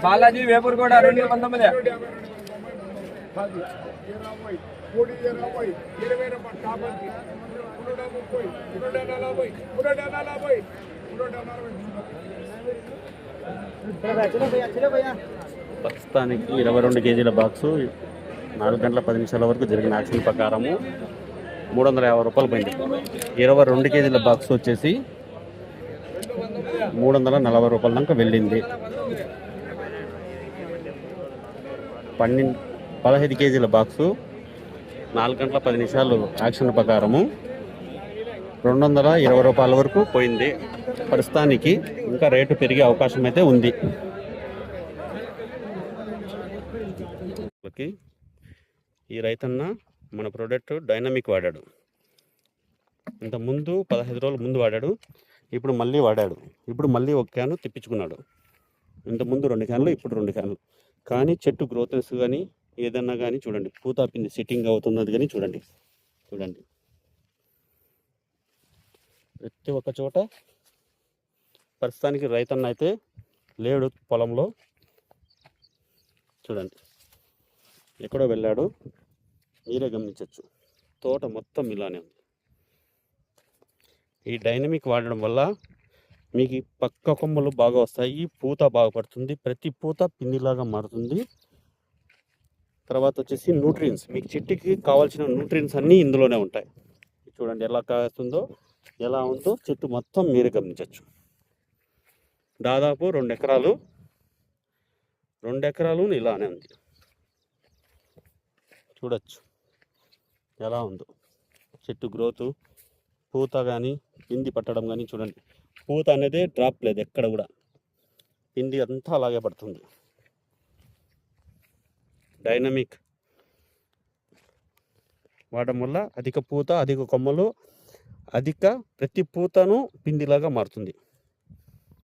బాలాజీ వేపూర్ కూడా 219. ప్రస్తుతానికి 22 కేజీల బాక్సు 4 గంటల 10 నిమిషాల వరకు జరిగిన యాక్షన్ ప్రకారము 350 రూపాయలు పోయింది. 22 కేజీల బాక్స్ వచ్చేసి 340 రూపాయల దాకా వెళ్ళింది. 15 కేజీల బాక్సు 4 గంటల 10 నిమిషాలు యాక్షన్ ప్రకారము 220 రూపాయల వరకు పోయింది. ప్రస్తుతానికి ఇంకా రేటు పెరిగే అవకాశం అయితే ఉంది. ఈ రైతన్న మన ప్రోడక్ట్ డైనమిక్ వాడాడు. ఇంతకుముందు 15 రోజుల ముందు వాడాడు, ఇప్పుడు మళ్ళీ వాడాడు. ఇప్పుడు మళ్ళీ ఒక క్యాను తెప్పించుకున్నాడు. ఇంతకుముందు 2 క్యాన్లు, ఇప్పుడు 2 క్యాన్లు. కానీ చెట్టు గ్రోత్నెస్ కానీ ఏదన్నా కానీ చూడండి, పూత పిండి సిట్టింగ్ అవుతున్నది కానీ చూడండి. ప్రతి ఒక్క చోట ప్రస్తుతానికి రైతన్న అయితే లేడు పొలంలో. చూడండి, ఎక్కడో వెళ్ళాడు, మీరే గమనించవచ్చు. తోట మొత్తం ఇలానే ఉంది. ఈ డైనమిక్ వాడడం వల్ల మీకు పక్క కొమ్మలు బాగా వస్తాయి, పూత బాగా పడుతుంది, ప్రతి పూత పిండిలాగా మారుతుంది. తర్వాత వచ్చేసి న్యూట్రియన్స్, మీకు చెట్టుకి కావాల్సిన న్యూట్రియన్స్ అన్నీ ఇందులోనే ఉంటాయి. చూడండి ఎలా కాస్తుందో, ఎలా ఉందో చెట్టు మొత్తం మీరే గమనించవచ్చు. దాదాపు 2 ఎకరాలు ఇలానే ఉంది. చూడొచ్చు ఎలా ఉందో చెట్టు గ్రోత్, పూత కానీ పిండి పట్టడం కానీ చూడండి. పూత అనేది డ్రాప్ లేదు ఎక్కడ కూడా, పిండి అంతా అలాగే పడుతుంది. డైనమిక్ వాడడం వల్ల అధిక పూత, అధిక కొమ్మలు, ప్రతి పూతను పిండిలాగా మారుతుంది.